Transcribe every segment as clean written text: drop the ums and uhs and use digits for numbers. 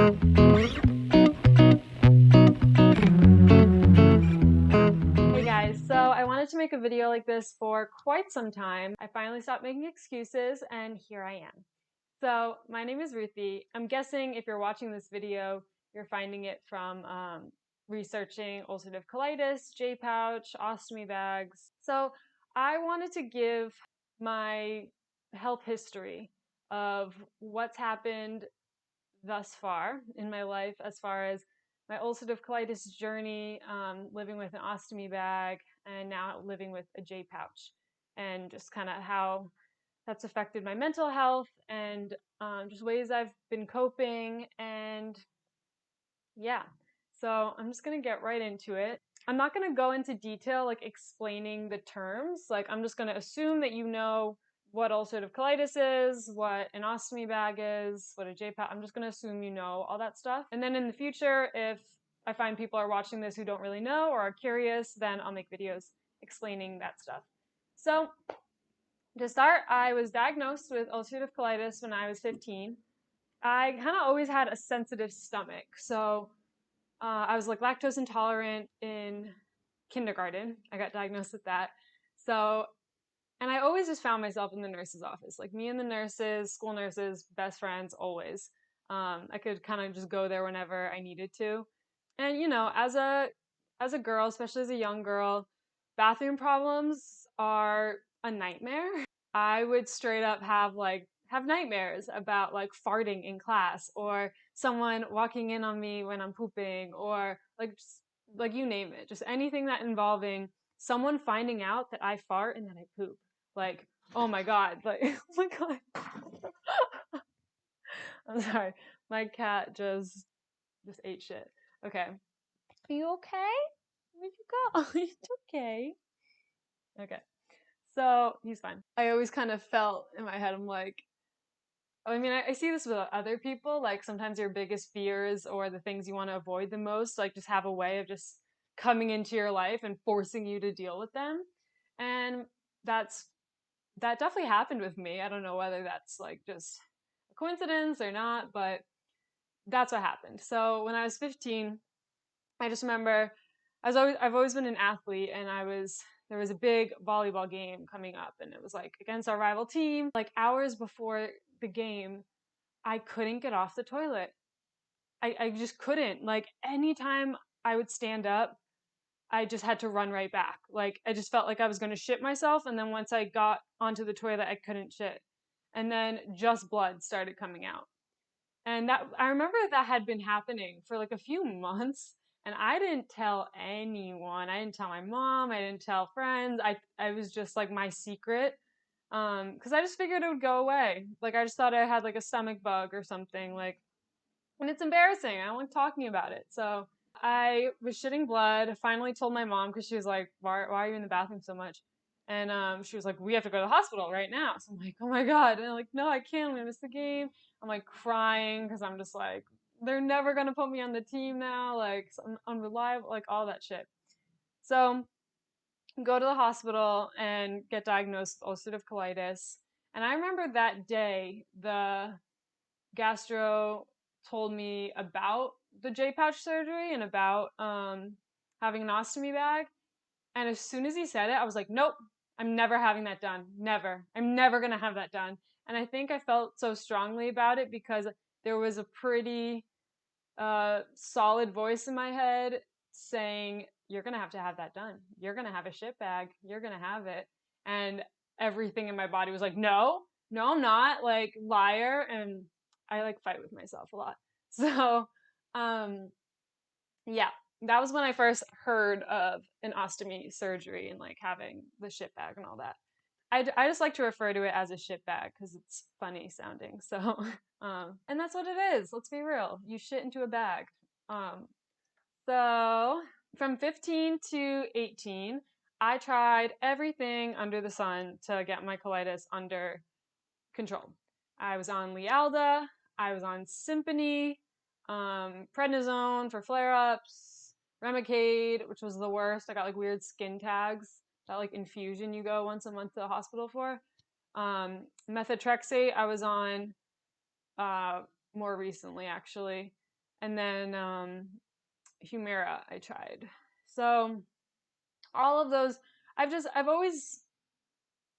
Hey guys, so I wanted to make a video like this for quite some time. I finally stopped making excuses and here I am. So my name is Ruthie. I'm guessing if you're watching this video, you're finding it from researching ulcerative colitis, J-pouch, ostomy bags. So I wanted to give my health history of what's happened thus far in my life as far as my ulcerative colitis journey, living with an ostomy bag, and now living with a J pouch, and just kind of how that's affected my mental health and just ways I've been coping. And yeah, so I'm just gonna get right into it. I'm not gonna go into detail like explaining the terms. Like I'm just gonna assume that you know what ulcerative colitis is, what an ostomy bag is, what a J-pouch. I'm just gonna assume you know all that stuff. And then in the future, if I find people are watching this who don't really know or are curious, then I'll make videos explaining that stuff. So to start, I was diagnosed with ulcerative colitis when I was 15. I kind of always had a sensitive stomach, so I was like lactose intolerant in kindergarten. I got diagnosed with that. So, and I always just found myself in the nurse's office. Like me and the nurses, school nurses, best friends, always. I could kind of just go there whenever I needed to. And you know, as a girl, especially as a young girl, bathroom problems are a nightmare. I would straight up have nightmares about like farting in class or someone walking in on me when I'm pooping or like you name it, just anything that involving someone finding out that I fart and that I poop. Like, oh my God, like oh my God. I'm sorry. My cat just ate shit. Okay. Are you okay? Where'd you go? It's okay. Okay. So he's fine. I always kind of felt in my head, I'm like, I mean, I see this with other people. Like sometimes your biggest fears or the things you want to avoid the most, like just have a way of just coming into your life and forcing you to deal with them. And that definitely happened with me. I don't know whether that's like just a coincidence or not, but that's what happened. So when I was 15, I just remember I've always been an athlete, and there was a big volleyball game coming up, and it was like against our rival team. Like hours before the game, I couldn't get off the toilet. I just couldn't. Like anytime I would stand up, I just had to run right back. Like I just felt like I was going to shit myself, and then once I got onto the toilet, I couldn't shit. And then just blood started coming out. And that I remember that had been happening for like a few months, and I didn't tell anyone. I didn't tell my mom, I didn't tell friends. I was just like my secret. Cuz I just figured it would go away. Like I just thought I had like a stomach bug or something like, and it's embarrassing. I don't like talking about it. So I was shitting blood. I finally told my mom because she was like, why are you in the bathroom so much? And she was like, we have to go to the hospital right now. So I'm like, oh my God. And I'm like, no, I can't. I'm going to miss the game. I'm like crying because I'm just like, they're never going to put me on the team now. Like, I'm unreliable, like all that shit. So go to the hospital and get diagnosed with ulcerative colitis. And I remember that day, the gastro told me about the J pouch surgery and about having an ostomy bag. And as soon as he said it, I was like, nope, I'm never having that done. Never. I'm never going to have that done. And I think I felt so strongly about it because there was a pretty solid voice in my head saying, you're going to have that done. You're going to have a shit bag. You're going to have it. And everything in my body was like, no, no, I'm not. Like, liar. And I like fight with myself a lot. So, yeah, that was when I first heard of an ostomy surgery and like having the shit bag and all that. I just like to refer to it as a shit bag because it's funny sounding. So, and that's what it is. Let's be real. You shit into a bag. Um, so from 15 to 18, I tried everything under the sun to get my colitis under control. I was on Lialda, I was on Symphony, prednisone for flare-ups, Remicade, which was the worst. I got like weird skin tags, that like infusion you go once a month to the hospital for. Methotrexate I was on more recently actually. and then Humira I tried. So all of those, I've always,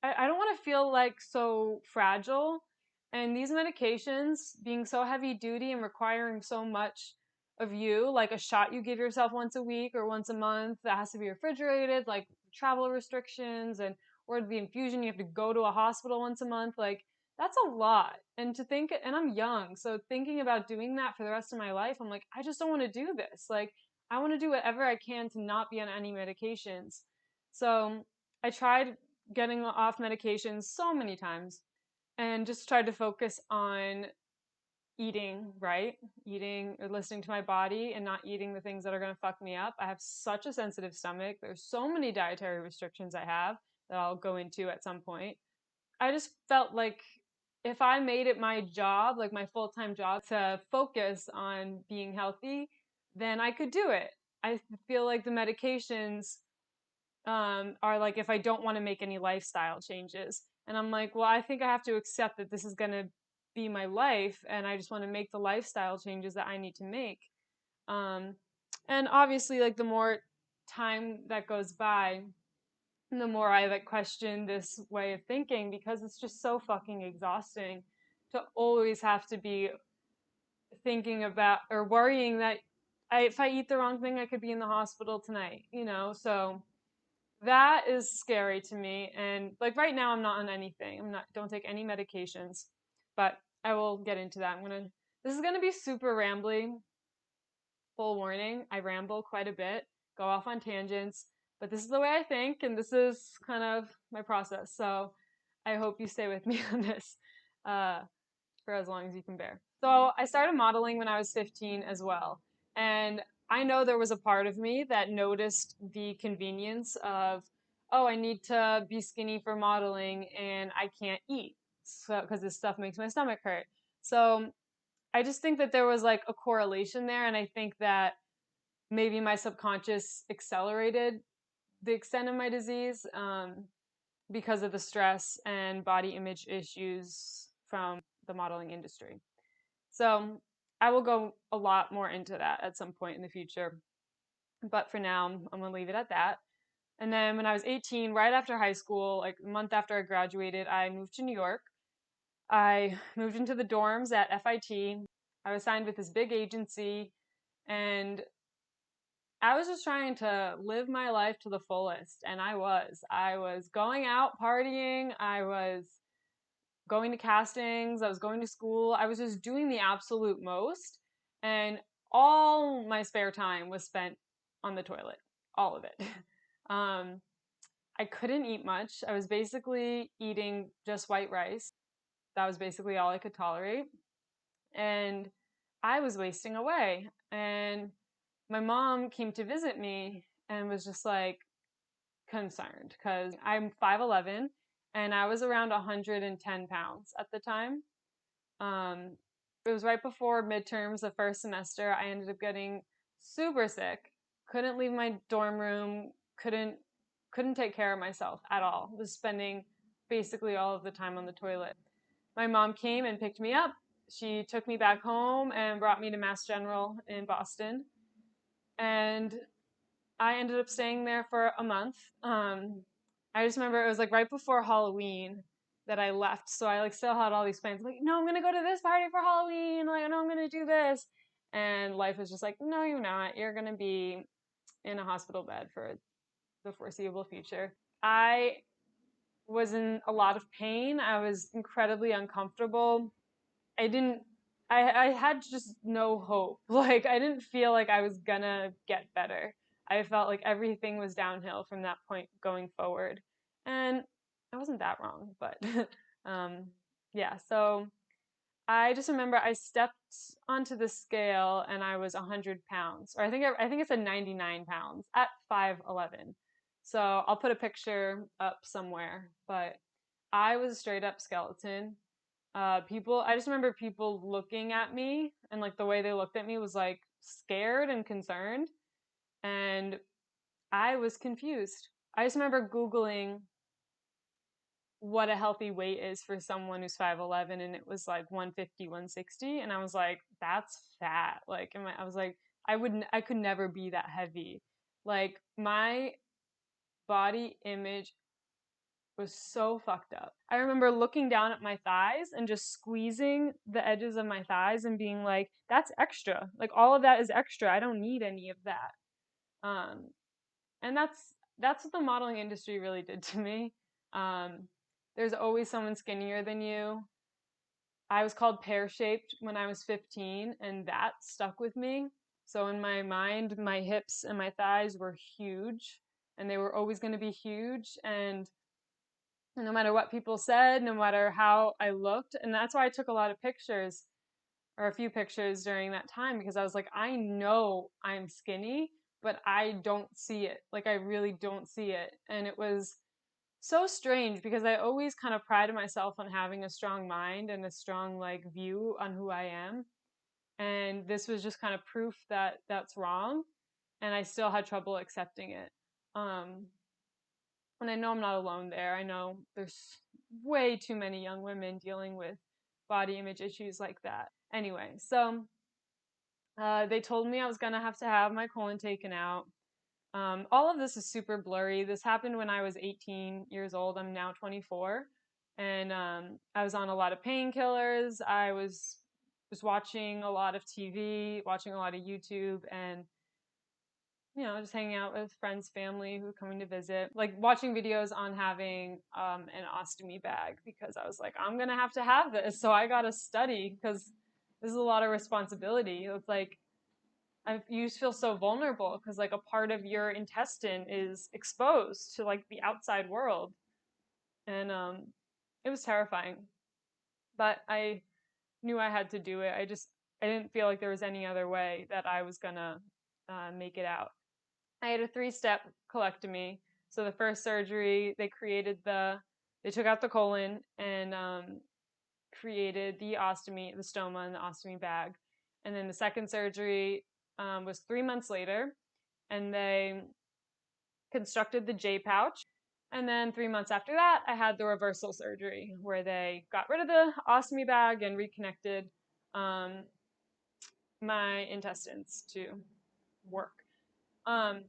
I don't want to feel like so fragile. And these medications being so heavy duty and requiring so much of you, like a shot you give yourself once a week or once a month that has to be refrigerated, like travel restrictions, and or the infusion, you have to go to a hospital once a month. Like that's a lot. And to think, and I'm young, so thinking about doing that for the rest of my life, I'm like, I just don't want to do this. Like I want to do whatever I can to not be on any medications. So I tried getting off medications so many times and just tried to focus on eating right, eating or listening to my body and not eating the things that are going to fuck me up. I have such a sensitive stomach. There's so many dietary restrictions I have that I'll go into at some point. I just felt like if I made it my job, like my full-time job, to focus on being healthy, then I could do it. I feel like the medications are like if I don't want to make any lifestyle changes. And I'm like, well, I think I have to accept that this is going to be my life, and I just want to make the lifestyle changes that I need to make. Um, and obviously, like the more time that goes by, the more I like question this way of thinking because it's just so fucking exhausting to always have to be thinking about or worrying that if I eat the wrong thing, I could be in the hospital tonight, you know? So that is scary to me. And like right now, I'm not on anything. Don't take any medications, but I will get into that. This is gonna be super rambly. Full warning, I ramble quite a bit, go off on tangents, but this is the way I think, and this is kind of my process. So I hope you stay with me on this uh, for as long as you can bear. So I started modeling when I was 15 as well. And I know there was a part of me that noticed the convenience of, oh, I need to be skinny for modeling and I can't eat so because this stuff makes my stomach hurt. So I just think that there was like a correlation there. And I think that maybe my subconscious accelerated the extent of my disease because of the stress and body image issues from the modeling industry. So I will go a lot more into that at some point in the future. But for now, I'm going to leave it at that. And then when I was 18, right after high school, like a month after I graduated, I moved to New York. I moved into the dorms at FIT. I was signed with this big agency, and I was just trying to live my life to the fullest. And I was. I was going out partying. I was going to castings, I was going to school, I was just doing the absolute most. And all my spare time was spent on the toilet, all of it. um, I couldn't eat much. I was basically eating just white rice. That was basically all I could tolerate. And I was wasting away. And my mom came to visit me and was just like concerned because I'm 5'11" and I was around 110 pounds at the time. It was right before midterms, the first semester. I ended up getting super sick. Couldn't leave my dorm room. Couldn't take care of myself at all. Was spending basically all of the time on the toilet. My mom came and picked me up. She took me back home and brought me to Mass General in Boston. And I ended up staying there for a month. I just remember it was like right before Halloween that I left. So I like still had all these plans. Like, no, I'm gonna go to this party for Halloween. Like, no, I'm gonna do this. And life was just like, no, you're not. You're gonna be in a hospital bed for the foreseeable future. I was in a lot of pain. I was incredibly uncomfortable. I didn't I had just no hope. Like I didn't feel like I was gonna get better. I felt like everything was downhill from that point going forward. And I wasn't that wrong, but um yeah, so I just remember I stepped onto the scale and I was 100 pounds, or I think it's a 99 pounds at 5'11". So I'll put a picture up somewhere, but I was a straight up skeleton. I just remember people looking at me, and like the way they looked at me was like scared and concerned, and I was confused. I just remember Googling what a healthy weight is for someone who's 5'11", and it was like 150, 160, and I was like, that's fat. Like, I was like, I could never be that heavy. Like, my body image was so fucked up. I remember looking down at my thighs and just squeezing the edges of my thighs and being like, that's extra. Like, all of that is extra. I don't need any of that. Um, and that's what the modeling industry really did to me. Um, there's always someone skinnier than you. I was called pear-shaped when I was 15, and that stuck with me. So in my mind, my hips and my thighs were huge, and they were always going to be huge. And no matter what people said, no matter how I looked, and that's why I took a lot of pictures, or a few pictures during that time, because I was like, I know I'm skinny, but I don't see it. Like, I really don't see it. And it was so strange because I always kind of prided myself on having a strong mind and a strong like view on who I am. And this was just kind of proof that that's wrong. And I still had trouble accepting it. Um, and I know I'm not alone there. I know there's way too many young women dealing with body image issues like that. Anyway, so they told me I was going to have my colon taken out. All of this is super blurry. This happened when I was 18 years old. I'm now 24. And I was on a lot of painkillers. I was just watching a lot of TV, watching a lot of YouTube, and just hanging out with friends, family who were coming to visit, like watching videos on having an ostomy bag, because I was like, I'm gonna have to have this, so I gotta study because this is a lot of responsibility. It's like you just feel so vulnerable because like a part of your intestine is exposed to like the outside world, and it was terrifying, but I knew I had to do it. I didn't feel like there was any other way that I was gonna make it out. I had a 3-step colectomy. So the first surgery, they took out the colon and created the ostomy, the stoma, and the ostomy bag. And then the second surgery was 3 months later, and they constructed the J pouch. And then 3 months after that, I had the reversal surgery where they got rid of the ostomy bag and reconnected um, my intestines to work. Um,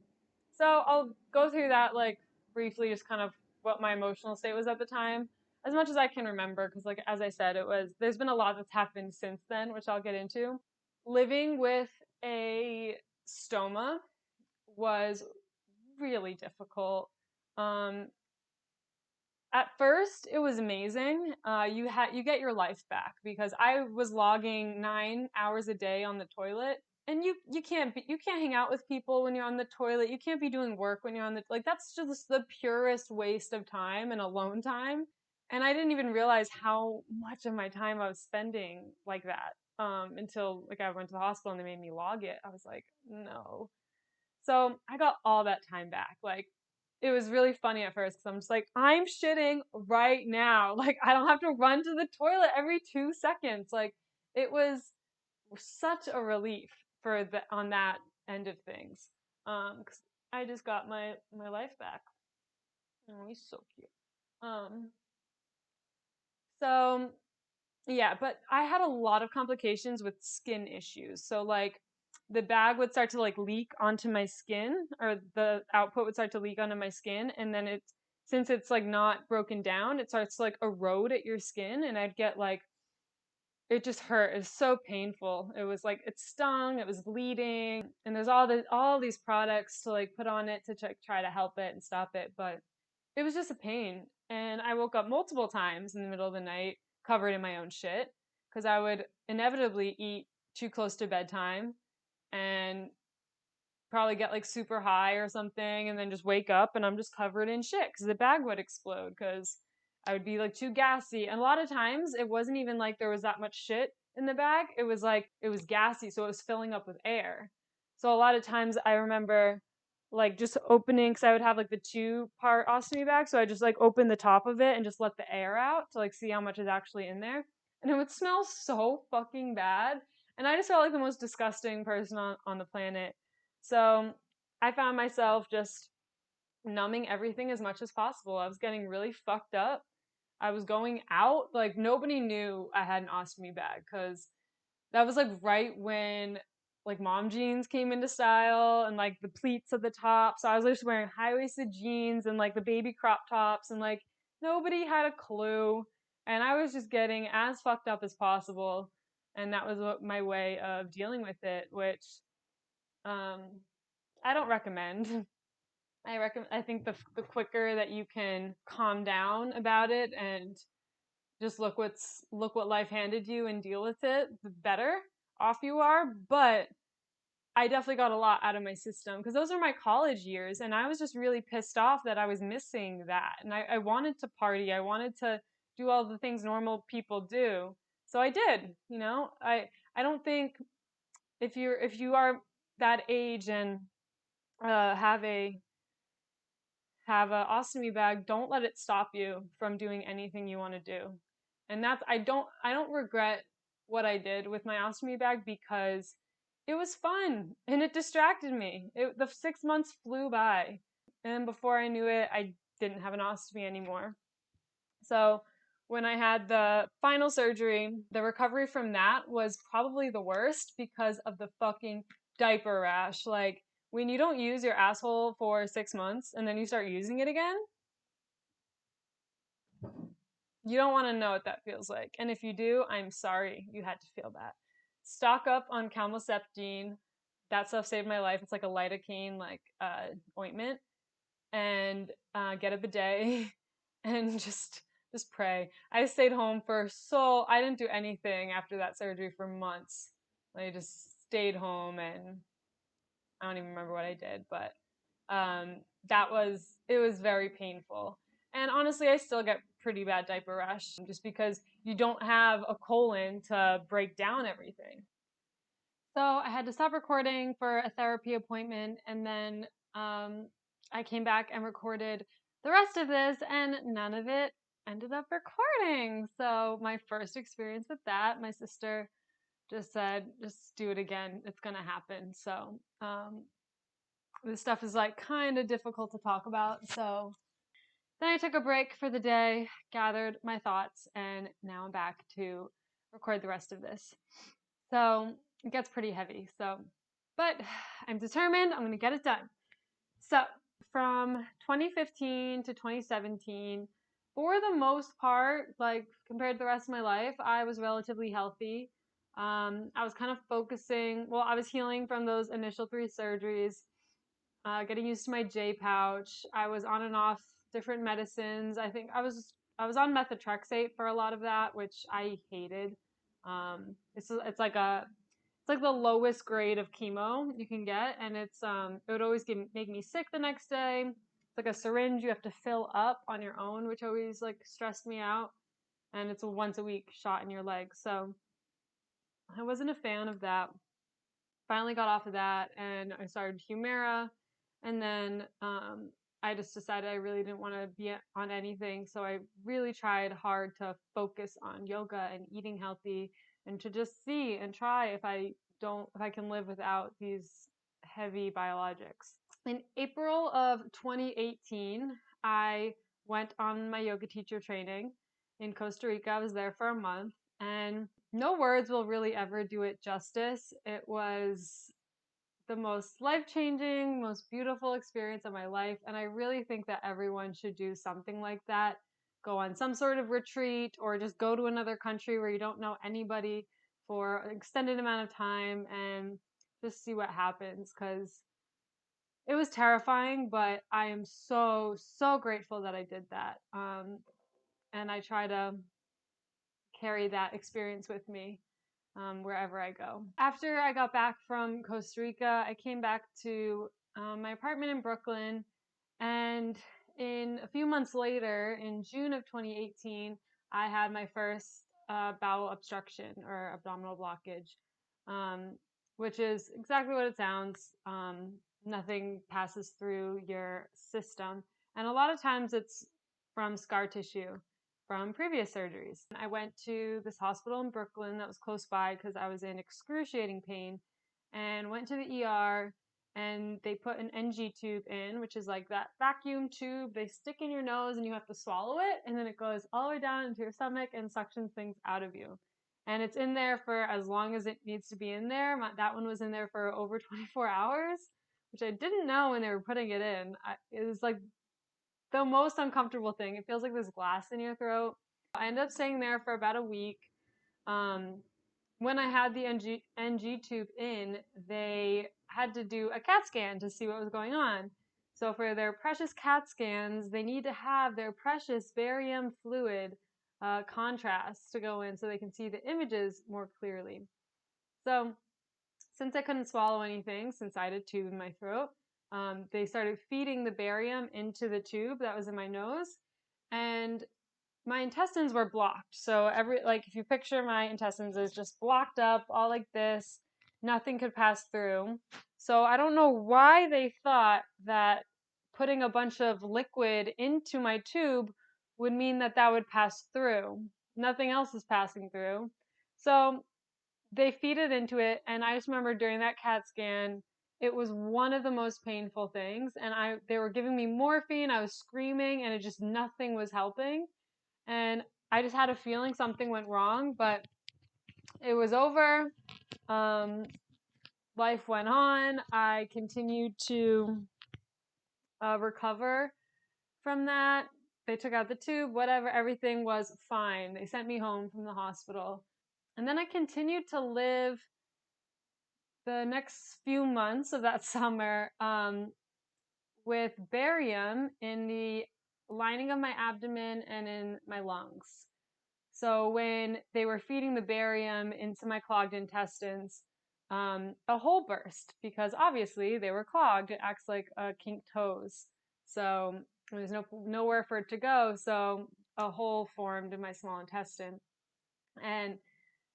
so I'll go through that like briefly, just kind of what my emotional state was at the time, as much as I can remember, because like as I said, there's been a lot that's happened since then, which I'll get into. Living with a stoma was really difficult. Um, at first, it was amazing. You get your life back because I was logging 9 hours a day on the toilet, and you can't hang out with people when you're on the toilet. You can't be doing work when you're on the like that's just the purest waste of time and alone time. And I didn't even realize how much of my time I was spending like that until like I went to the hospital and they made me log it. I was like, no. So I got all that time back. Like, it was really funny at first because I'm just like, I'm shitting right now. Like, I don't have to run to the toilet every 2 seconds. Like, it was such a relief on that end of things. 'Cause I just got my life back. Oh, he's so cute. Um, so yeah, but I had a lot of complications with skin issues. So like the bag would start to like leak onto my skin, or the output would start to leak onto my skin, and then since it's like not broken down, it starts to like erode at your skin, and I'd get like it just hurt. It was so painful. It was like it stung, it was bleeding, and there's all these products to like put on it to try to help it and stop it, but it was just a pain. And I woke up multiple times in the middle of the night covered in my own shit because I would inevitably eat too close to bedtime and probably get like super high or something and then just wake up and I'm just covered in shit because the bag would explode because I would be like too gassy. And a lot of times it wasn't even like there was that much shit in the bag. It was like it was gassy, so it was filling up with air. So a lot of times I remember like just opening, because I would have like the 2-part ostomy bag, so I just like open the top of it and just let the air out to like see how much is actually in there. And it would smell so fucking bad. And I just felt like the most disgusting person on the planet. So I found myself just numbing everything as much as possible. I was getting really fucked up. I was going out, like nobody knew I had an ostomy bag because that was like right when like mom jeans came into style and like the pleats at the top. So I was just wearing high-waisted jeans and like the baby crop tops and like nobody had a clue. And I was just getting as fucked up as possible. And that was what my way of dealing with it, which um, I don't recommend. I think the quicker that you can calm down about it and just look what life handed you and deal with it, the better off you are. But I definitely got a lot out of my system because those were my college years, and I was just really pissed off that I was missing that. And I wanted to party, I wanted to do all the things normal people do, so I did. I don't think if you are that age and have a ostomy bag, don't let it stop you from doing anything you want to do. And that's I don't regret what I did with my ostomy bag because it was fun and it distracted me. The 6 months flew by, and before I knew it, I didn't have an ostomy anymore. So when I had the final surgery, the recovery from that was probably the worst because of the fucking diaper rash. Like when you don't use your asshole for 6 months and then you start using it again, you don't want to know what that feels like. And if you do, I'm sorry you had to feel that. Stock up on calmoseptine. That stuff saved my life. It's like a lidocaine ointment. And get a bidet and just pray. I stayed home I didn't do anything after that surgery for months. I just stayed home and I don't even remember what I did, but it was very painful. And honestly, I still get pretty bad diaper rash just because you don't have a colon to break down everything. So I had to stop recording for a therapy appointment, and then I came back and recorded the rest of this, and none of it ended up recording. So my first experience with that, my sister just said, just do it again. It's going to happen. So this stuff is like kind of difficult to talk about. So then I took a break for the day, gathered my thoughts, and now I'm back to record the rest of this. So it gets pretty heavy. But I'm determined. I'm going to get it done. So from 2015 to 2017, for the most part, like compared to the rest of my life, I was relatively healthy. I was kind of I was healing from those initial 3 surgeries, getting used to my J pouch. I was on and off different medicines. I think I was on methotrexate for a lot of that, which I hated. It's like the lowest grade of chemo you can get, and it would always make me sick the next day. It's like a syringe you have to fill up on your own, which always like stressed me out. And it's a once a week shot in your leg, so I wasn't a fan of that. Finally got off of that, and I started Humira, and then I just decided I really didn't want to be on anything, so I really tried hard to focus on yoga and eating healthy, and to just see and try if I can live without these heavy biologics. In April of 2018, I went on my yoga teacher training in Costa Rica. I was there for a month, and no words will really ever do it justice. It was the most life-changing, most beautiful experience of my life, and I really think that everyone should do something like that. Go on some sort of retreat or just go to another country where you don't know anybody for an extended amount of time and just see what happens, because it was terrifying, but I am so, so grateful that I did that. And I try to carry that experience with me wherever I go. After I got back from Costa Rica, I came back to my apartment in Brooklyn, and in a few months later, in June of 2018, I had my first bowel obstruction or abdominal blockage, which is exactly what it sounds. Nothing passes through your system, and a lot of times it's from scar tissue from previous surgeries. I went to this hospital in Brooklyn that was close by because I was in excruciating pain, and went to the ER, and they put an NG tube in, which is like that vacuum tube they stick in your nose and you have to swallow it, and then it goes all the way down into your stomach and suctions things out of you. And it's in there for as long as it needs to be in there. That one was in there for over 24 hours, which I didn't know when they were putting it in. It was like the most uncomfortable thing. It feels like there's glass in your throat. I ended up staying there for about a week. When I had the NG tube in, they had to do a CAT scan to see what was going on. So for their precious CAT scans, they need to have their precious barium fluid contrast to go in so they can see the images more clearly. So since I couldn't swallow anything, since I had a tube in my throat, they started feeding the barium into the tube that was in my nose, and my intestines were blocked. So if you picture my intestines as just blocked up, all like this, nothing could pass through. So I don't know why they thought that putting a bunch of liquid into my tube would mean that that would pass through. Nothing else is passing through. So they feed it into it, and I just remember during that CAT scan, it was one of the most painful things, and they were giving me morphine, I was screaming, and nothing was helping. And I just had a feeling something went wrong, but it was over. Life went on. I continued to recover from that. They took out the tube, whatever, everything was fine. They sent me home from the hospital. And then I continued to live the next few months of that summer with barium in the lining of my abdomen and in my lungs. So when they were feeding the barium into my clogged intestines, a hole burst because obviously they were clogged. It acts like a kinked hose. So there's nowhere for it to go. So a hole formed in my small intestine. And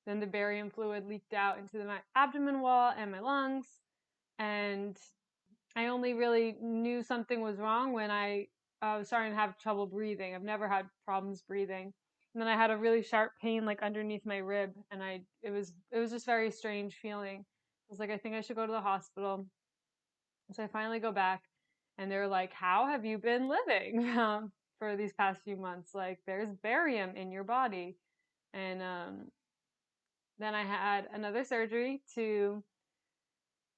then the barium fluid leaked out into my abdomen wall and my lungs. And I only really knew something was wrong when I was starting to have trouble breathing. I've never had problems breathing. And then I had a really sharp pain like underneath my rib, and it was just very strange feeling. I was like, I think I should go to the hospital. So I finally go back, and they're like, how have you been living for these past few months? Like, there's barium in your body. And then I had another surgery to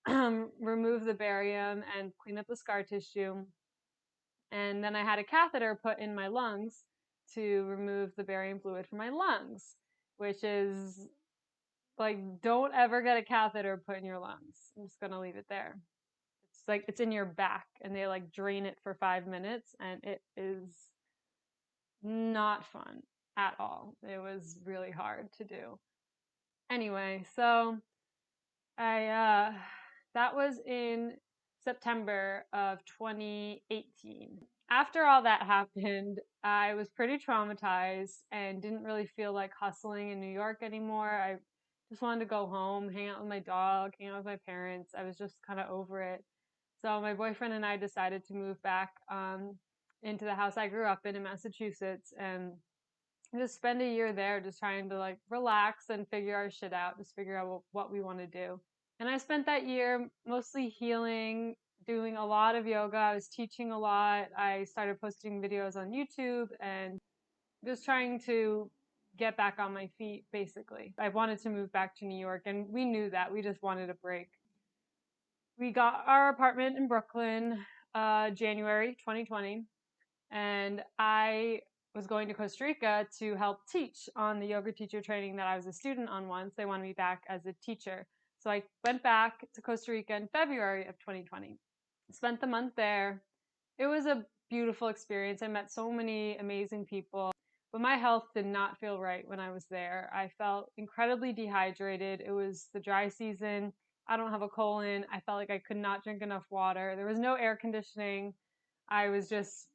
remove the barium and clean up the scar tissue. And then I had a catheter put in my lungs to remove the barium fluid from my lungs, which is like, don't ever get a catheter put in your lungs. I'm just going to leave it there. It's like, it's in your back, and they like drain it for 5 minutes, and it is not fun at all. It was really hard to do. Anyway, so that was in September of 2018. After all that happened, I was pretty traumatized and didn't really feel like hustling in New York anymore. I just wanted to go home, hang out with my dog, hang out with my parents. I was just kind of over it. So my boyfriend and I decided to move back into the house I grew up in Massachusetts, and just spend a year there just trying to like relax and figure our shit out, just figure out what we want to do. And I spent that year mostly healing, doing a lot of yoga. I was teaching a lot. I started posting videos on YouTube and just trying to get back on my feet, basically. I wanted to move back to New York, and we knew that. We just wanted a break. We got our apartment in Brooklyn, January 2020, and I was going to Costa Rica to help teach on the yoga teacher training that I was a student on once. They wanted me back as a teacher. So I went back to Costa Rica in February of 2020. Spent the month there. It was a beautiful experience. I met so many amazing people, but my health did not feel right when I was there. I felt incredibly dehydrated. It was the dry season. I don't have a colon. I felt like I could not drink enough water. There was no air conditioning. I was just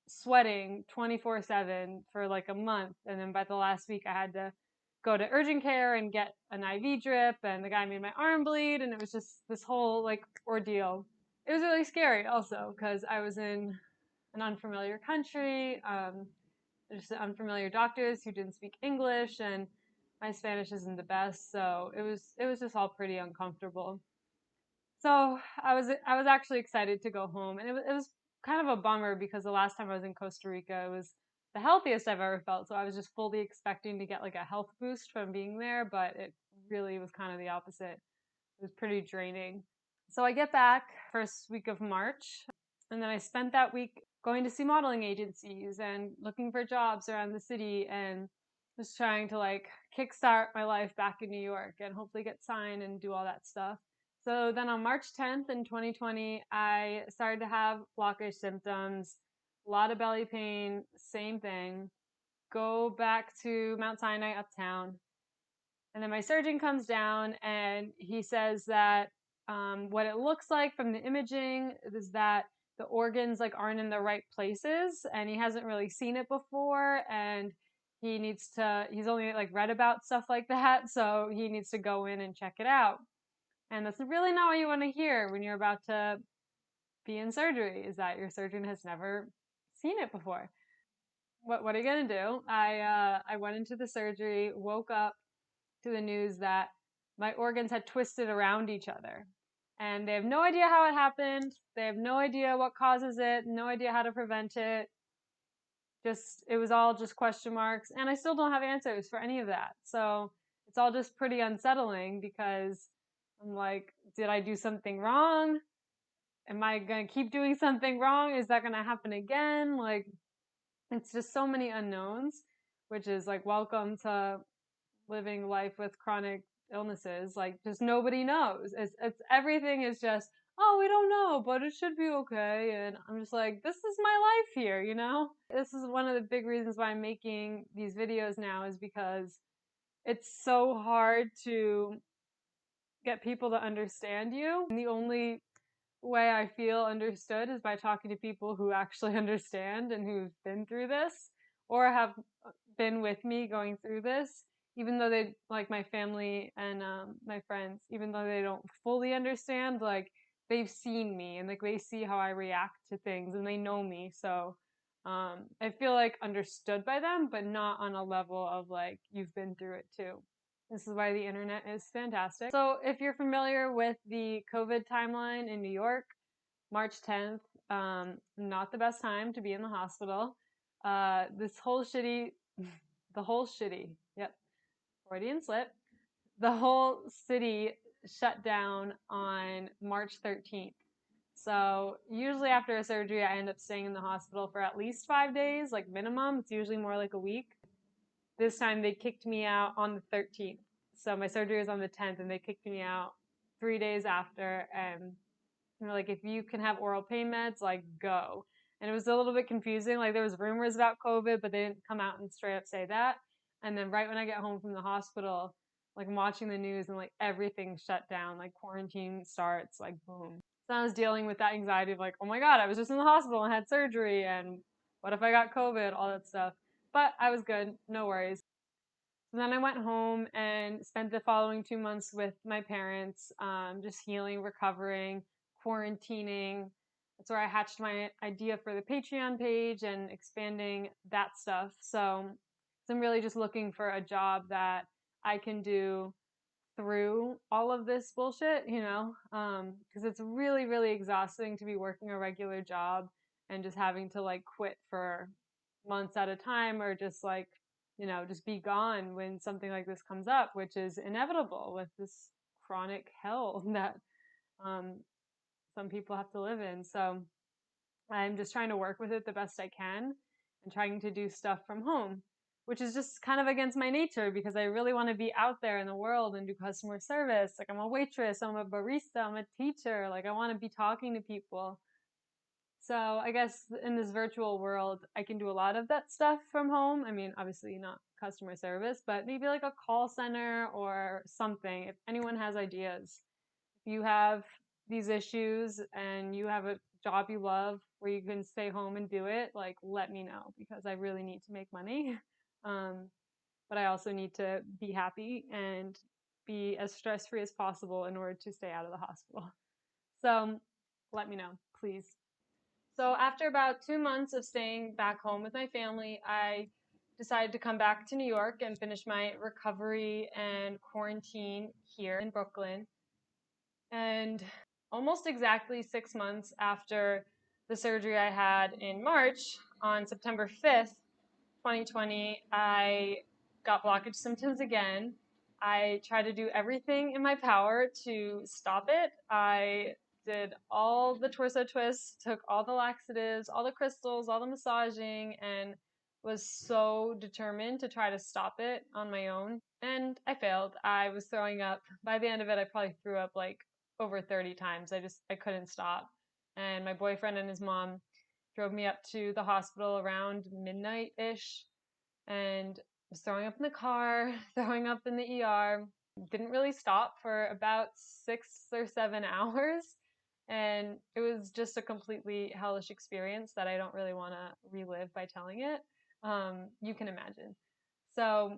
sweating 24/7 for like a month. And then by the last week, I had to go to urgent care and get an IV drip, and the guy made my arm bleed. And it was just this whole like ordeal. It was really scary also because I was in an unfamiliar country, just unfamiliar doctors who didn't speak English, and my Spanish isn't the best. So it was just all pretty uncomfortable. So I was actually excited to go home, and it was kind of a bummer because the last time I was in Costa Rica, it was the healthiest I've ever felt. So I was just fully expecting to get like a health boost from being there, but it really was kind of the opposite. It was pretty draining. So I get back first week of March, and then I spent that week going to see modeling agencies and looking for jobs around the city and just trying to like kickstart my life back in New York and hopefully get signed and do all that stuff. So then on March 10th in 2020, I started to have blockage symptoms, a lot of belly pain, same thing. Go back to Mount Sinai uptown. And then my surgeon comes down and he says that what it looks like from the imaging is that the organs like aren't in the right places, and he hasn't really seen it before, and he's only like read about stuff like that, so he needs to go in and check it out. And that's really not what you want to hear when you're about to be in surgery, is that your surgeon has never seen it before. What are you gonna do? I went into the surgery, woke up to the news that my organs had twisted around each other. And they have no idea how it happened. They have no idea what causes it, no idea how to prevent it. It was all just question marks. And I still don't have answers for any of that. So it's all just pretty unsettling because I'm like, did I do something wrong? Am I going to keep doing something wrong? Is that going to happen again? Like, it's just so many unknowns, which is like, welcome to living life with chronic illnesses. Like, just nobody knows. It's everything is just, oh, we don't know, but it should be okay. And I'm just like, this is my life here, you know? This is one of the big reasons why I'm making these videos now, is because it's so hard to get people to understand you. And the only way I feel understood is by talking to people who actually understand and who've been through this or have been with me going through this, even though they, like my family and my friends, even though they don't fully understand, like they've seen me and like they see how I react to things and they know me. So I feel like understood by them, but not on a level of like, you've been through it too. This is why the internet is fantastic. So if you're familiar with the COVID timeline in New York, March 10th, not the best time to be in the hospital. This whole shitty, the whole shitty, yep, Freudian slip. The whole city shut down on March 13th. So usually after a surgery, I end up staying in the hospital for at least 5 days, like minimum. It's usually more like a week. This time they kicked me out on the 13th. So my surgery was on the 10th and they kicked me out 3 days after. And they're like, if you can have oral pain meds, like go. And it was a little bit confusing. Like there was rumors about COVID, but they didn't come out and straight up say that. And then right when I get home from the hospital, like I'm watching the news and like everything shut down, like quarantine starts, like boom. So I was dealing with that anxiety of like, oh my God, I was just in the hospital and had surgery, and what if I got COVID, all that stuff. But I was good, no worries. So then I went home and spent the following 2 months with my parents, just healing, recovering, quarantining. That's where I hatched my idea for the Patreon page and expanding that stuff. So I'm really just looking for a job that I can do through all of this bullshit, you know, because it's really, really exhausting to be working a regular job and just having to like quit for months at a time, or just like, you know, just be gone when something like this comes up, which is inevitable with this chronic hell that um, some people have to live in. So I'm just trying to work with it the best I can and trying to do stuff from home, which is just kind of against my nature because I really want to be out there in the world and do customer service. Like I'm a waitress, I'm a barista, I'm a teacher. Like I want to be talking to people. So I guess in this virtual world, I can do a lot of that stuff from home. I mean, obviously not customer service, but maybe like a call center or something. If anyone has ideas, if you have these issues and you have a job you love where you can stay home and do it, like let me know because I really need to make money. But I also need to be happy and be as stress-free as possible in order to stay out of the hospital. So let me know, please. So after about 2 months of staying back home with my family, I decided to come back to New York and finish my recovery and quarantine here in Brooklyn. And almost exactly 6 months after the surgery I had in March, on September 5th, 2020, I got blockage symptoms again. I tried to do everything in my power to stop it. I did all the torso twists, took all the laxatives, all the crystals, all the massaging, and was so determined to try to stop it on my own. And I failed. I was throwing up. By the end of it, I probably threw up like over 30 times. I couldn't stop. And my boyfriend and his mom drove me up to the hospital around midnight-ish and was throwing up in the car, throwing up in the ER. Didn't really stop for about 6 or 7 hours. And it was just a completely hellish experience that I don't really want to relive by telling it. You can imagine. So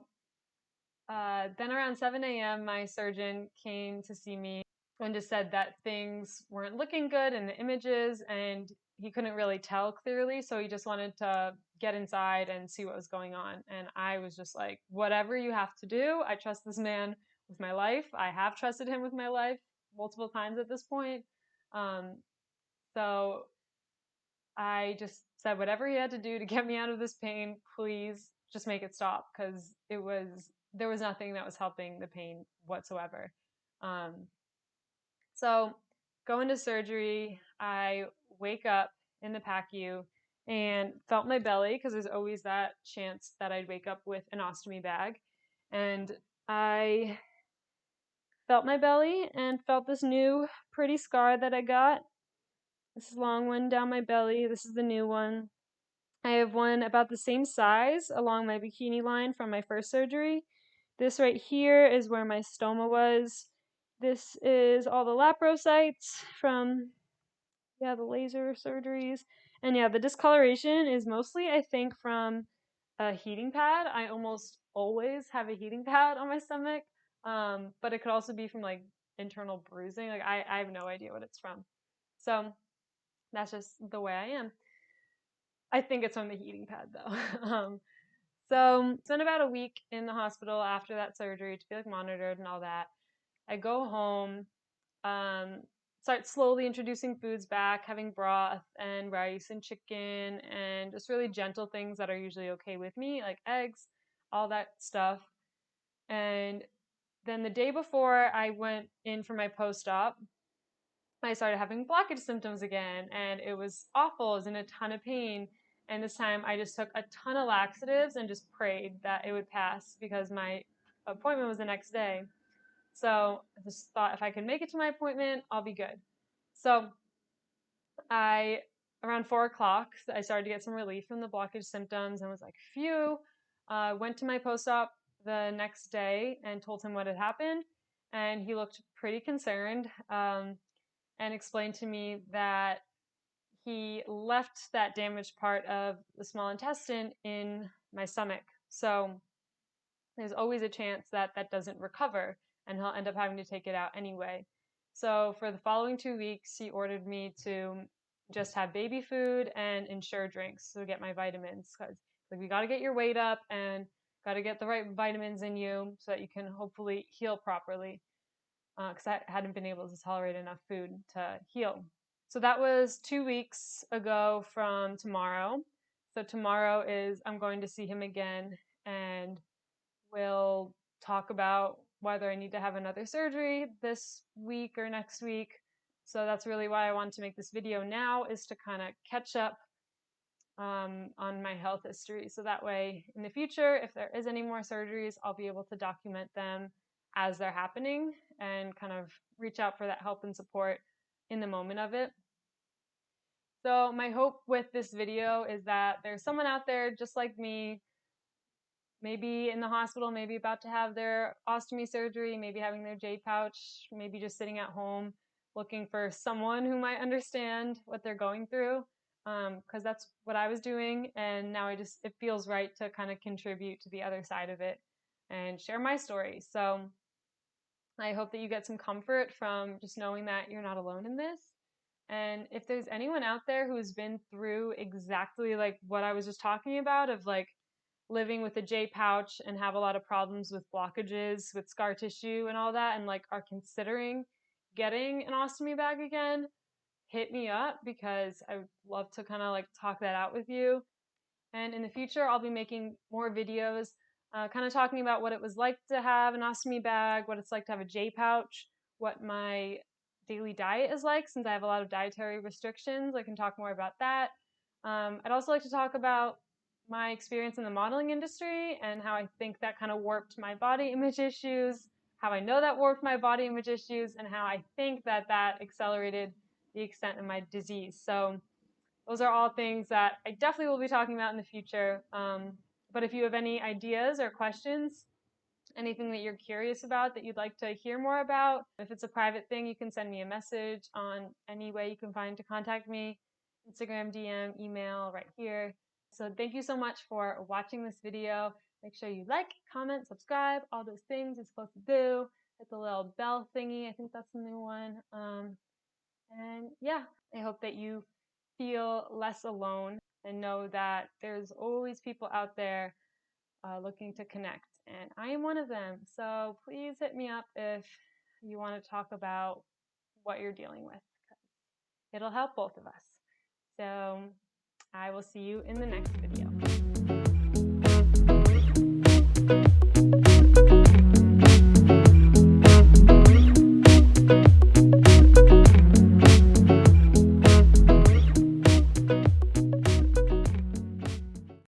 then around 7 a.m., my surgeon came to see me and just said that things weren't looking good in the images and he couldn't really tell clearly. So he just wanted to get inside and see what was going on. And I was just like, whatever you have to do, I trust this man with my life. I have trusted him with my life multiple times at this point. Um, so I just said whatever he had to do to get me out of this pain, please just make it stop, because there was nothing that was helping the pain whatsoever. Um, so go into surgery, I wake up in the PACU and felt my belly, because there's always that chance that I'd wake up with an ostomy bag. And I felt my belly and felt this new pretty scar that I got. This long one down my belly. This is the new one. I have one about the same size along my bikini line from my first surgery. This right here is where my stoma was. This is all the laparocytes from, the laser surgeries. And the discoloration is mostly, I think, from a heating pad. I almost always have a heating pad on my stomach, but it could also be from like internal bruising. Like I have no idea what it's from. So that's just the way I am. I think it's from the heating pad though. So spent about a week in the hospital after that surgery to be like monitored and all that. I go home, start slowly introducing foods back, having broth and rice and chicken and just really gentle things that are usually okay with me, like eggs, all that stuff. And then the day before I went in for my post-op, I started having blockage symptoms again, and it was awful. I was in a ton of pain. And this time I just took a ton of laxatives and just prayed that it would pass, because my appointment was the next day. So I just thought if I could make it to my appointment, I'll be good. So around 4 o'clock, I started to get some relief from the blockage symptoms and was like, phew. Went to my post-op the next day and told him what had happened. And he looked pretty concerned. And explained to me that he left that damaged part of the small intestine in my stomach. So there's always a chance that that doesn't recover and he'll end up having to take it out anyway. So for the following 2 weeks, he ordered me to just have baby food and Ensure drinks to get my vitamins, because like, we got to get your weight up and got to get the right vitamins in you so that you can hopefully heal properly, because I hadn't been able to tolerate enough food to heal. So that was 2 weeks ago from tomorrow. So tomorrow I'm going to see him again, and we'll talk about whether I need to have another surgery this week or next week. So that's really why I wanted to make this video now, is to kind of catch up on my health history. So that way in the future, if there is any more surgeries, I'll be able to document them as they're happening and kind of reach out for that help and support in the moment of it. So my hope with this video is that there's someone out there just like me, maybe in the hospital, maybe about to have their ostomy surgery, maybe having their J pouch, maybe just sitting at home looking for someone who might understand what they're going through, because that's what I was doing, and now it feels right to kind of contribute to the other side of it and share my story. So I hope that you get some comfort from just knowing that you're not alone in this. And if there's anyone out there who's been through exactly like what I was just talking about, of like living with a J pouch and have a lot of problems with blockages, with scar tissue and all that, and like are considering getting an ostomy bag again, hit me up because I would love to kind of like talk that out with you. And in the future, I'll be making more videos kind of talking about what it was like to have an ostomy bag, what it's like to have a J pouch, what my daily diet is like since I have a lot of dietary restrictions. I can talk more about that. I'd also like to talk about my experience in the modeling industry and how I think that kind of warped my body image issues, how I know that warped my body image issues, and how I think that that accelerated the extent of my disease. So those are all things that I definitely will be talking about in the future. But if you have any ideas or questions, anything that you're curious about that you'd like to hear more about, if it's a private thing, you can send me a message on any way you can find to contact me, Instagram, DM, email, right here. So thank you so much for watching this video. Make sure you like, comment, subscribe, all those things you're supposed to do. Hit the little bell thingy. I think that's the new one. And yeah, I hope that you feel less alone and know that there's always people out there looking to connect. And I am one of them. So please hit me up if you want to talk about what you're dealing with. It'll help both of us. So I will see you in the next video.